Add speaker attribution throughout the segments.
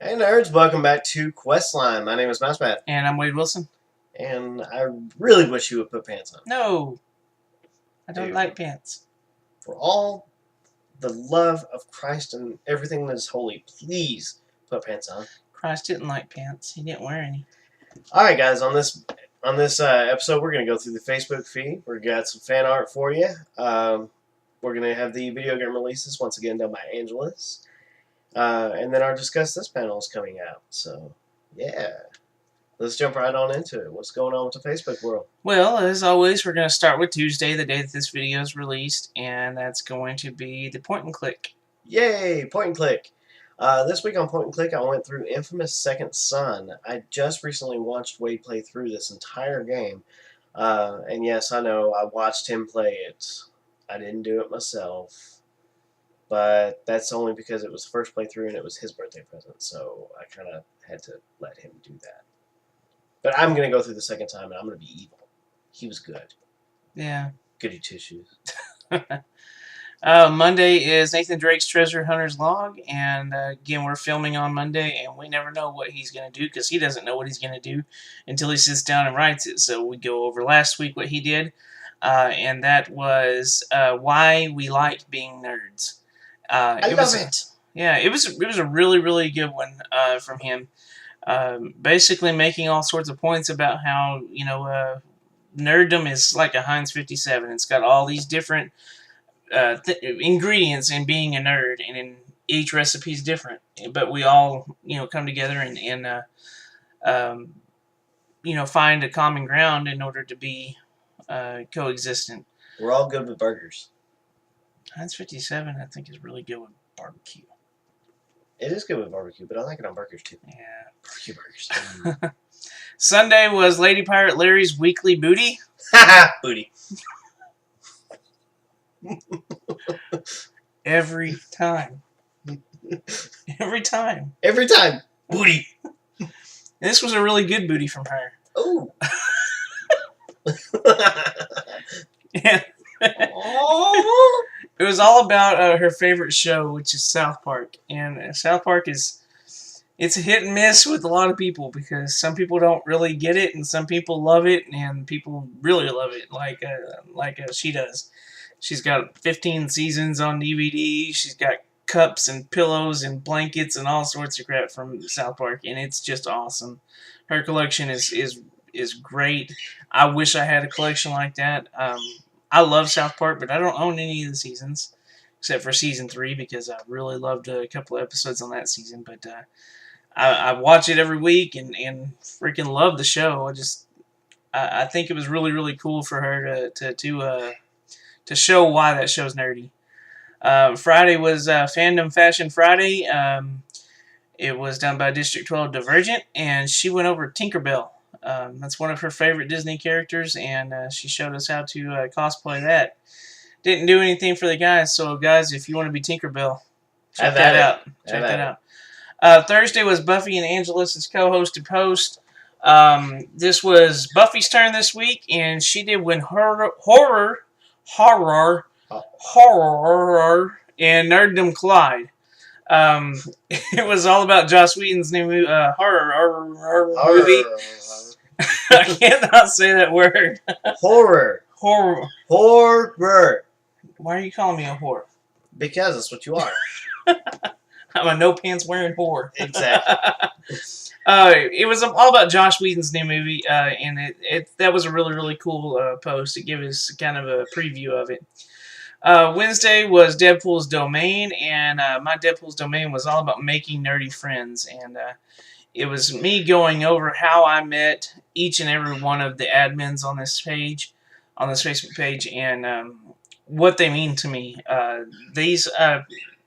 Speaker 1: Hey nerds, welcome back to Questline. My name is Mousepat,
Speaker 2: And I'm Wade Wilson.
Speaker 1: and I really wish you would put pants on.
Speaker 2: No, I don't
Speaker 1: Dude,
Speaker 2: like pants.
Speaker 1: for all the love of Christ and everything that is holy, please put pants on.
Speaker 2: Christ didn't like pants. He didn't wear any.
Speaker 1: Alright guys, on this episode, we're going to go through the Facebook feed. We've got some fan art for you. We're going to have the video game releases, once again done by Angelus. And then our Discuss This panel is coming out. So, yeah. Let's jump right on into it. What's going on with the Facebook world?
Speaker 2: Well, as always, we're going to start with Tuesday, the day that this video is released, and that's going to be the point and click.
Speaker 1: Yay! Point and click. This week on Point and Click, I went through Infamous Second Son. I just recently watched Wade play through this entire game. And yes, I know, I watched him play it. I didn't do it myself. But that's only because it was the first playthrough and it was his birthday present. So I kind of had to let him do that. But I'm going to go through the second time and I'm going to be evil. He was good.
Speaker 2: Yeah.
Speaker 1: Goody two-shoes.
Speaker 2: Monday is Nathan Drake's Treasure Hunter's Log, and again, we're filming on Monday, and we never know what he's going to do, because he doesn't know what he's going to do until he sits down and writes it. So we go over last week what he did, and that was why we like being nerds.
Speaker 1: I love it.
Speaker 2: Yeah, it was a really, really good one from him. Basically making all sorts of points about how, nerddom is like a Heinz 57. It's got all these different ingredients in being a nerd, and in each recipe is different. But we all, come together and find a common ground in order to be coexistent.
Speaker 1: We're all good with burgers.
Speaker 2: Heinz 57, I think, is really good with barbecue.
Speaker 1: It is good with barbecue, but I like it on burgers too.
Speaker 2: Yeah.
Speaker 1: Barbecue burgers.
Speaker 2: Sunday was Lady Pirate Larry's weekly booty.
Speaker 1: Booty.
Speaker 2: Every time. Every time.
Speaker 1: Every time. Booty.
Speaker 2: And this was a really good booty from her.
Speaker 1: Ooh.
Speaker 2: Yeah. It was all about her favorite show, which is South Park. And South Park it's a hit and miss with a lot of people, because some people don't really get it, and some people love it, and people really love it, like she does. She's got 15 seasons on DVD. She's got cups and pillows and blankets and all sorts of crap from South Park, and it's just awesome. Her collection is great. I wish I had a collection like that. I love South Park, but I don't own any of the seasons, except for season 3, because I really loved a couple of episodes on that season. But I watch it every week and freaking love the show. I think it was really, really cool for her to show why that show's nerdy. Friday was Fandom Fashion Friday. It was done by District 12 Divergent, and she went over Tinkerbell. That's one of her favorite Disney characters, and she showed us how to cosplay that. Didn't do anything for the guys, so guys, if you want to be Tinkerbell, check that out. Check that out. Thursday was Buffy and Angelus' co-hosted post. This was Buffy's turn this week, and she did win horror, and Nerddom Collide. It was all about Joss Whedon's new horror movie. I cannot say that word.
Speaker 1: Horror. Horror.
Speaker 2: Why are you calling me a whore?
Speaker 1: Because that's what you are.
Speaker 2: I'm a no pants wearing whore.
Speaker 1: Exactly.
Speaker 2: It was all about Joss Whedon's new movie, and that was a really, really cool post. It gave us kind of a preview of it. Wednesday was Deadpool's Domain, and my Deadpool's Domain was all about making nerdy friends, and it was me going over how I met each and every one of the admins on this page, on this Facebook page, and what they mean to me. These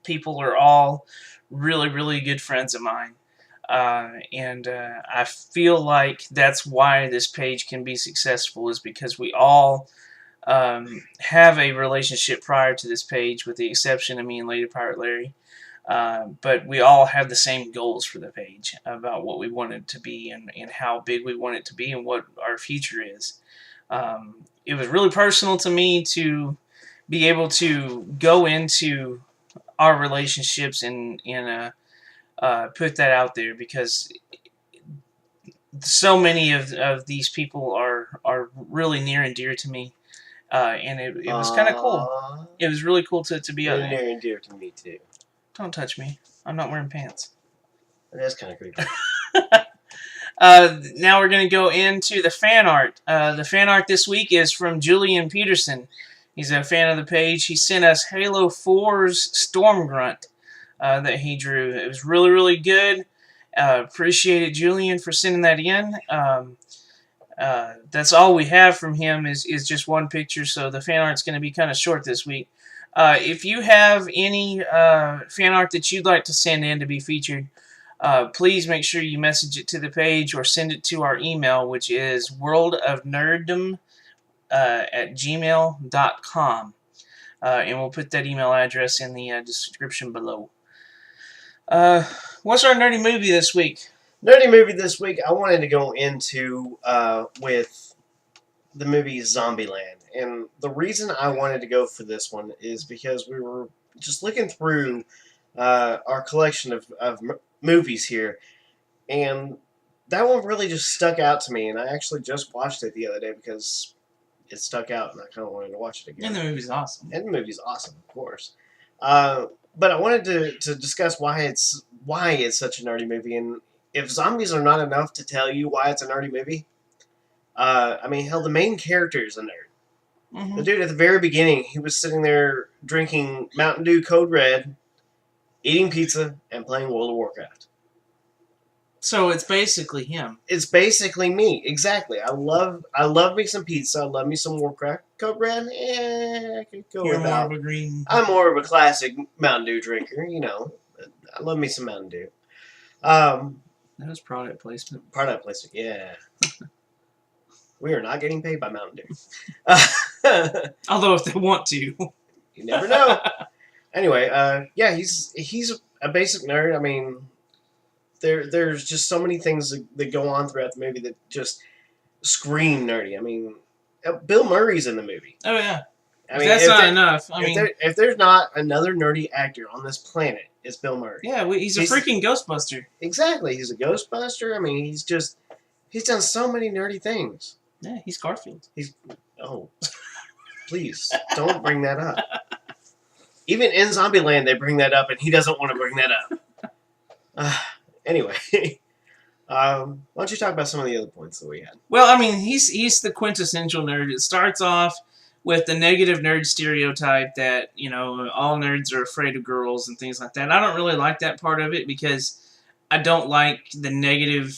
Speaker 2: people are all really, really good friends of mine. And I feel like that's why this page can be successful, is because we all have a relationship prior to this page, with the exception of me and Lady Pirate Larry. But we all have the same goals for the page about what we want it to be, and how big we want it to be, and what our future is. It was really personal to me to be able to go into our relationships in a put that out there because so many of these people are really near and dear to me, and it was kind of cool. It was really cool to be out
Speaker 1: Really
Speaker 2: there.
Speaker 1: near and dear to me too.
Speaker 2: Don't touch me. I'm not wearing pants.
Speaker 1: That is kind of creepy.
Speaker 2: Now we're going to go into the fan art. The fan art this week is from Julian Peterson. He's a fan of the page. He sent us Halo 4's Storm Grunt that he drew. It was really, really good. Appreciate it, Julian, for sending that in. That's all we have from him is just one picture, so the fan art's going to be kind of short this week. If you have any fan art that you'd like to send in to be featured, please make sure you message it to the page or send it to our email, which is worldofnerddom at gmail.com. And we'll put that email address in the description below. What's our nerdy movie this week?
Speaker 1: Nerdy movie this week, I wanted to go into with the movie Zombieland. And the reason I wanted to go for this one is because we were just looking through our collection of movies here, and that one really just stuck out to me, and I actually just watched it the other day because it stuck out, and I kind of wanted to watch it again.
Speaker 2: And the movie's awesome.
Speaker 1: And the movie's awesome, of course. But I wanted to discuss why it's such a nerdy movie, and if zombies are not enough to tell you why it's a nerdy movie, I mean, hell, the main character is a nerd.
Speaker 2: Mm-hmm.
Speaker 1: The dude at the very beginning, he was sitting there drinking Mountain Dew Code Red, eating pizza, and playing World of Warcraft.
Speaker 2: So it's basically him.
Speaker 1: It's basically me, exactly. I love me some pizza. I love me some Warcraft Code Red. I could go
Speaker 2: You're
Speaker 1: without.
Speaker 2: more of a green.
Speaker 1: I'm more of a classic Mountain Dew drinker, you know. I love me some Mountain Dew.
Speaker 2: That was product placement.
Speaker 1: Product placement, yeah. We are not getting paid by Mountain Dew.
Speaker 2: Although if they want to.
Speaker 1: You never know. Anyway, yeah, he's a basic nerd. I mean, there's just so many things that go on throughout the movie that just scream nerdy. I mean, Bill Murray's in the movie.
Speaker 2: Oh yeah.
Speaker 1: I mean,
Speaker 2: that's not enough.
Speaker 1: If there's not another nerdy actor on this planet, it's Bill Murray.
Speaker 2: Yeah, he's a freaking Ghostbuster.
Speaker 1: Exactly, he's a Ghostbuster. I mean, he's done so many nerdy things.
Speaker 2: Yeah, he's Garfield.
Speaker 1: Please don't bring that up. Even in Zombieland, they bring that up, and he doesn't want to bring that up. Anyway, why don't you talk about some of the other points that we had?
Speaker 2: Well, I mean, he's the quintessential nerd. It starts off with the negative nerd stereotype that, you know, all nerds are afraid of girls and things like that. I don't really like that part of it because I don't like the negative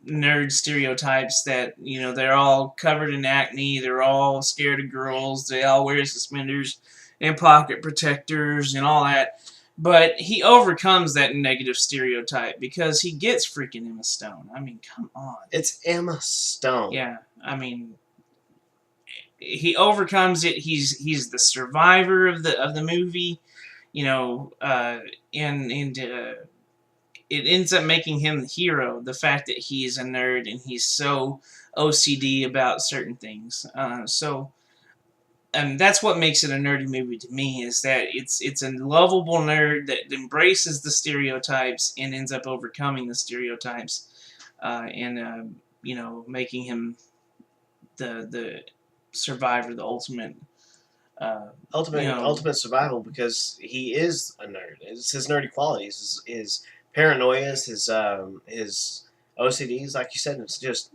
Speaker 2: nerd stereotypes that, you know, they're all covered in acne, they're all scared of girls, they all wear suspenders and pocket protectors and all that. But he overcomes that negative stereotype because he gets freaking Emma Stone. I mean, come on.
Speaker 1: It's Emma Stone.
Speaker 2: Yeah, I mean, he overcomes it. He's the survivor of the movie, you know, and it ends up making him the hero. The fact that he's a nerd and he's so OCD about certain things. And that's what makes it a nerdy movie to me, is that it's a lovable nerd that embraces the stereotypes and ends up overcoming the stereotypes, and you know, making him the survivor, the ultimate
Speaker 1: ultimate survival, because he is a nerd. It's his nerdy qualities, his paranoias, his OCDs, like you said. It's just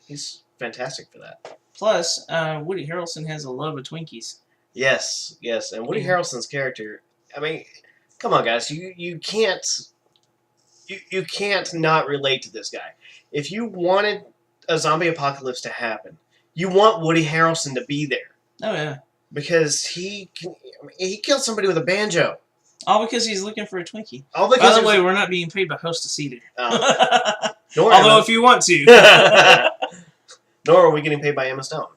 Speaker 1: he's fantastic for that.
Speaker 2: Plus, Woody Harrelson has a love of Twinkies.
Speaker 1: Yes, and Woody Harrelson's character. I mean, come on, guys, you can't not relate to this guy. If you wanted a zombie apocalypse to happen, you want Woody Harrelson to be there.
Speaker 2: Oh yeah,
Speaker 1: because he killed somebody with a banjo.
Speaker 2: All because he's looking for a Twinkie.
Speaker 1: All because
Speaker 2: by the way, we're not being paid by Hostess either.
Speaker 1: Although
Speaker 2: if you want to.
Speaker 1: Nor are we getting paid by Emma Stone.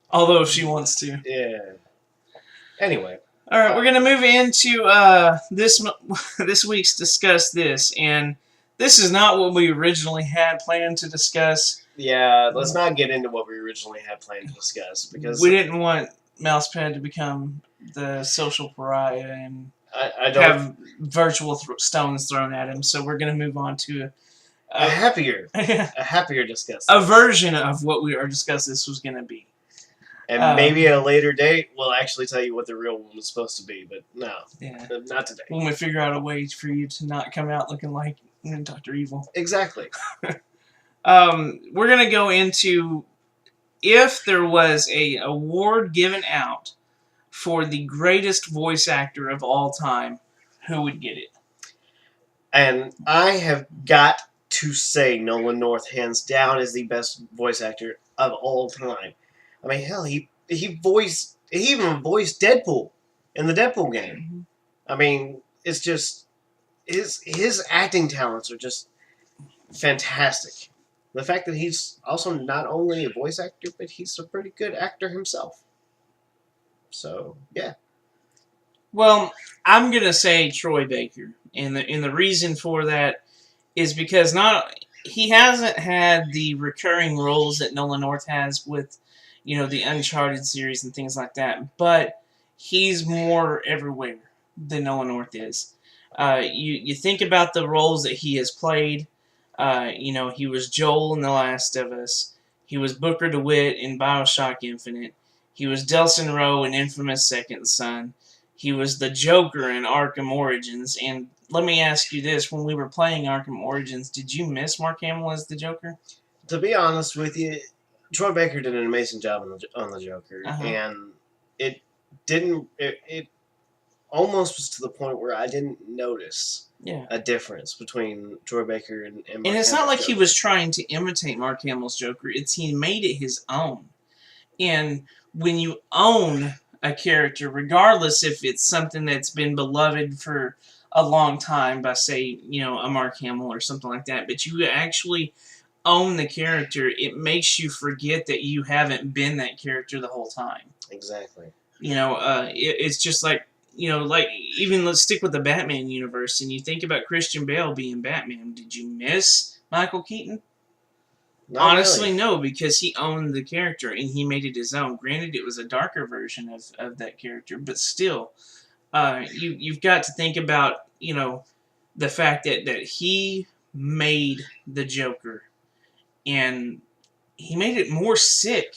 Speaker 2: Although if she wants to.
Speaker 1: Yeah. Anyway.
Speaker 2: All right, we're going to move into this week's Discuss This. And this is not what we originally had planned to discuss.
Speaker 1: Yeah, let's not get into what we originally had planned to discuss, because
Speaker 2: we didn't want Mousepad to become the social pariah. And
Speaker 1: I don't
Speaker 2: have virtual stones thrown at him. So we're going to move on to
Speaker 1: a
Speaker 2: a,
Speaker 1: happier discuss
Speaker 2: a
Speaker 1: this.
Speaker 2: version of what we are discussing this was going to be.
Speaker 1: And maybe at a later date, we'll actually tell you what the real one was supposed to be. But no,
Speaker 2: Yeah.
Speaker 1: not today.
Speaker 2: When we figure out a way for you to not come out looking like Dr. Evil.
Speaker 1: Exactly.
Speaker 2: We're going to go into if there was a award given out for the greatest voice actor of all time, who would get it?
Speaker 1: And I have got to say Nolan North, hands down, is the best voice actor of all time. I mean, hell, he even voiced Deadpool in the Deadpool game.
Speaker 2: Mm-hmm.
Speaker 1: I mean, it's just his acting talents are just fantastic. The fact that he's also not only a voice actor, but he's a pretty good actor himself. So yeah.
Speaker 2: Well, I'm gonna say Troy Baker, and the reason for that is because he hasn't had the recurring roles that Nolan North has with, the Uncharted series and things like that, but he's more everywhere than Nolan North is. You think about the roles that he has played. He was Joel in The Last of Us. He was Booker DeWitt in BioShock Infinite. He was Delsin Rowe in Infamous Second Son. He was the Joker in Arkham Origins. And let me ask you this: when we were playing Arkham Origins, did you miss Mark Hamill as the Joker?
Speaker 1: To be honest with you, Troy Baker did an amazing job on the Joker, and it didn't. It almost was to the point where I didn't notice a difference between Troy Baker and Mark
Speaker 2: And it's
Speaker 1: Hamill's
Speaker 2: not like
Speaker 1: Joker.
Speaker 2: he was trying to imitate Mark Hamill's Joker. It's he made it his own. And when you own a character, regardless if it's something that's been beloved for a long time by, say, a Mark Hamill or something like that, but you actually own the character, it makes you forget that you haven't been that character the whole time.
Speaker 1: Exactly.
Speaker 2: It's just like, like, even let's stick with the Batman universe, and you think about Christian Bale being Batman. Did you miss Michael Keaton? Honestly,
Speaker 1: really.
Speaker 2: no, because he owned the character and he made it his own. Granted, it was a darker version of that character, but still, you've got to think about, the fact that he made the Joker, and he made it more sick.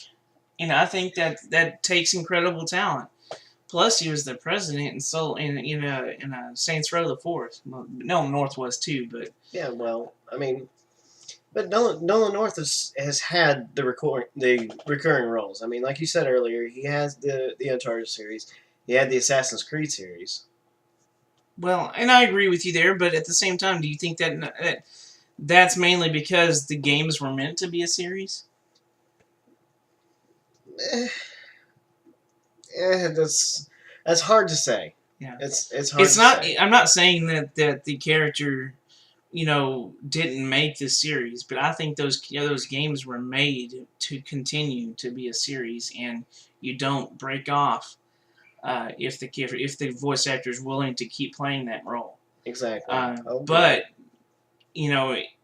Speaker 2: And I think that takes incredible talent. Plus, he was the president in Saints Row the Fourth. No, North was too, but
Speaker 1: yeah. Well, I mean, but Nolan North has had the recurring roles. I mean, like you said earlier, he has the Uncharted series. He had the Assassin's Creed series.
Speaker 2: Well, and I agree with you there, but at the same time, do you think that that's mainly because the games were meant to be a series?
Speaker 1: That's hard to say.
Speaker 2: Yeah,
Speaker 1: it's hard.
Speaker 2: It's not. I'm not saying that the character, didn't make this series, but I think those games were made to continue to be a series, and you don't break off if the voice actor is willing to keep playing that role.
Speaker 1: Exactly.
Speaker 2: But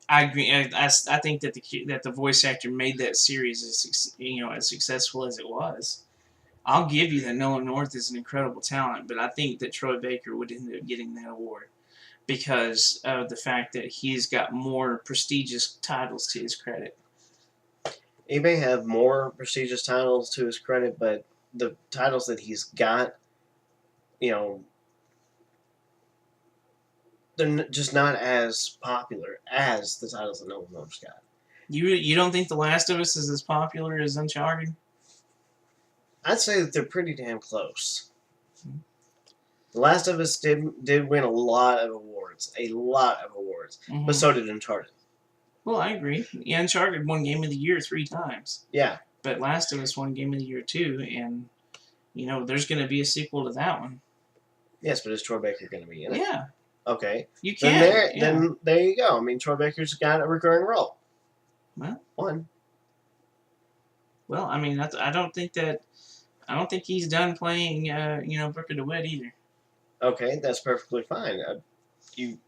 Speaker 2: I agree. I think that the voice actor made that series as successful as it was. I'll give you that Nolan North is an incredible talent, but I think that Troy Baker would end up getting that award because of the fact that he's got more prestigious titles to his credit.
Speaker 1: He may have more prestigious titles to his credit, but the titles that he's got, they're just not as popular as the titles that Nolan North's got.
Speaker 2: You don't think The Last of Us is as popular as Uncharted?
Speaker 1: I'd say that they're pretty damn close. The Last of Us did win a lot of awards, but so did Uncharted.
Speaker 2: Well, I agree. Yeah, Uncharted won Game of the Year 3 times.
Speaker 1: Yeah.
Speaker 2: But Last of Us won Game of the Year too, and there's going to be a sequel to that one.
Speaker 1: Yes, but is Troy Baker going to be in it?
Speaker 2: Yeah.
Speaker 1: Okay.
Speaker 2: You can.
Speaker 1: Then there you go. I mean, Troy Baker's got a recurring role.
Speaker 2: Well.
Speaker 1: One.
Speaker 2: Well, I mean, I don't think he's done playing, Booker DeWitt either.
Speaker 1: Okay, that's perfectly fine. You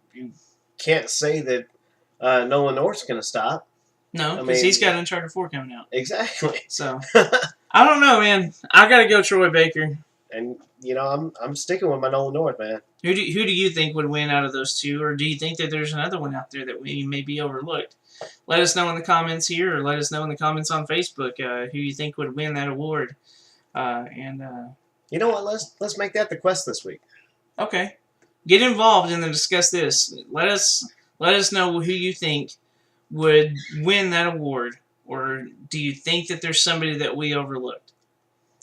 Speaker 1: can't say that Nolan North's going to stop.
Speaker 2: No, because he's got Uncharted 4 coming out.
Speaker 1: Exactly.
Speaker 2: So, I don't know, man. I got to go Troy Baker.
Speaker 1: and I'm sticking with my Nolan North, man.
Speaker 2: Who do you think would win out of those two, or do you think that there's another one out there that we may be overlooked? Let us know in the comments here, or let us know in the comments on Facebook who you think would win that award.
Speaker 1: You know what? Let's make that the quest this week.
Speaker 2: Okay, get involved and then discuss this. Let us know who you think would win that award, or do you think that there's somebody that we overlooked?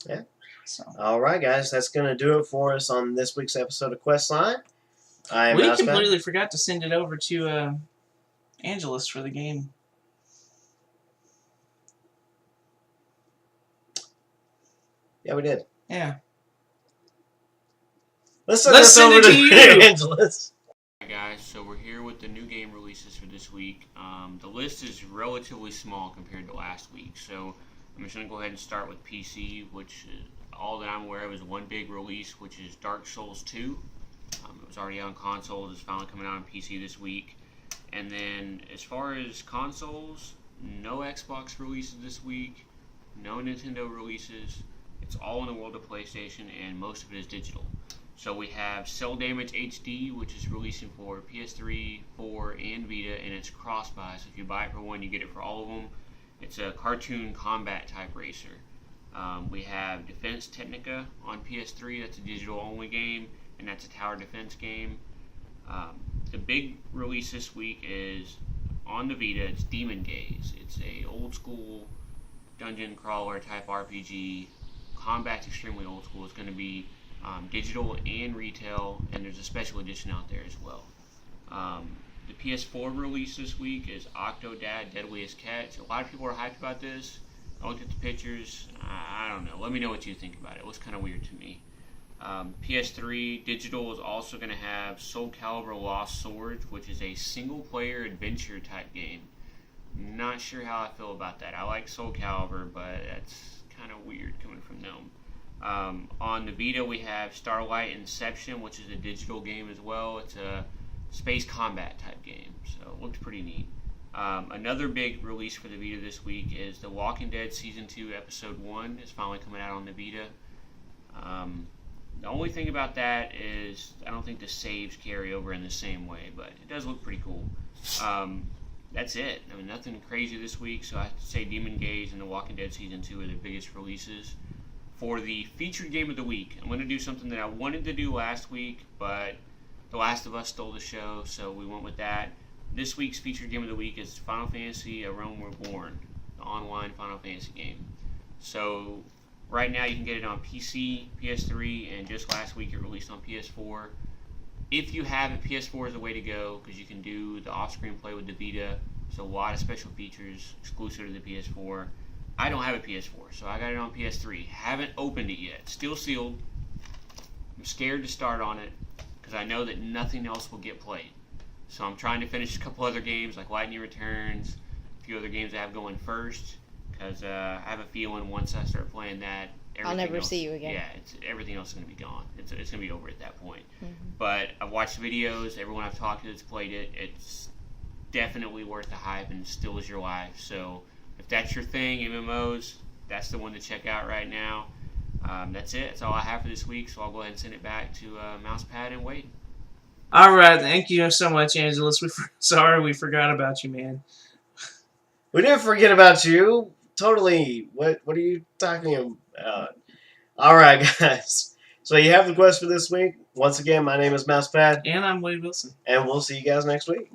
Speaker 1: Yeah.
Speaker 2: So.
Speaker 1: All right, guys, that's going to do it for us on this week's episode of Questline.
Speaker 2: We completely forgot to send it over to Angelus for the game.
Speaker 1: Yeah, we did.
Speaker 2: Yeah.
Speaker 1: Let's send it to you, Angelus.
Speaker 3: Alright guys, so we're here with the new game releases for this week. The list is relatively small compared to last week, so I'm just going to go ahead and start with PC, which is all that I'm aware of is one big release, which is Dark Souls 2. It was already on consoles, it's finally coming out on PC this week. And then as far as consoles, no Xbox releases this week, no Nintendo releases. It's all in the world of PlayStation, and most of it is digital. So we have Cell Damage HD, which is releasing for PS3, 4, and Vita, and it's cross-buy. So if you buy it for one, you get it for all of them. It's a cartoon combat type racer. We have Defense Technica on PS3. That's a digital-only game, and that's a tower defense game. The big release this week is on the Vita. It's Demon Gaze. It's a old-school dungeon crawler type RPG. Combat's extremely old school. It's going to be digital and retail, and there's a special edition out there as well. The PS4 release this week is Octodad Deadliest Catch. A lot of people are hyped about this. I looked at the pictures. I don't know. Let me know what you think about it. It looks kind of weird to me. PS3 digital is also going to have Soul Calibur Lost Swords, which is a single-player adventure type game. Not sure how I feel about that. I like Soul Calibur, but that's kind of weird coming from them. On the Vita, we have Starlight Inception, which is a digital game as well. It's a space combat type game, so it looked pretty neat. Another big release for the Vita this week is The Walking Dead Season 2 Episode 1 is finally coming out on the Vita. The only thing about that is I don't think the saves carry over in the same way, but it does look pretty cool. That's it. I mean, nothing crazy this week, so I have to say Demon Gaze and The Walking Dead Season 2 are the biggest releases. For the featured game of the week, I'm going to do something that I wanted to do last week, but The Last of Us stole the show, so we went with that. This week's featured game of the week is Final Fantasy A Realm Reborn, the online Final Fantasy game. So right now you can get it on PC, PS3, and just last week it released on PS4. If you have it, PS4 is the way to go because you can do the off-screen play with the Vita. So a lot of special features exclusive to the PS4. I don't have a PS4, so I got it on PS3. Haven't opened it yet. Still sealed. I'm scared to start on it because I know that nothing else will get played. So I'm trying to finish a couple other games like Lightning Returns, a few other games I have going first because I have a feeling once I start playing that,
Speaker 4: I'll never see you again.
Speaker 3: Yeah, everything else is going to be gone. It's going to be over at that point. Mm-hmm. But I've watched videos. Everyone I've talked to that's played it, it's definitely worth the hype and still is your life. So if that's your thing, MMOs, that's the one to check out right now. That's it. That's all I have for this week. So I'll go ahead and send it back to Mousepad and Wade.
Speaker 2: All right. Thank you so much, Angelus. Sorry we forgot about you, man.
Speaker 1: We didn't forget about you. Totally. What are you talking about? All right, guys. So you have the quest for this week. Once again, my name is Mousepad.
Speaker 2: And I'm Wade Wilson.
Speaker 1: And we'll see you guys next week.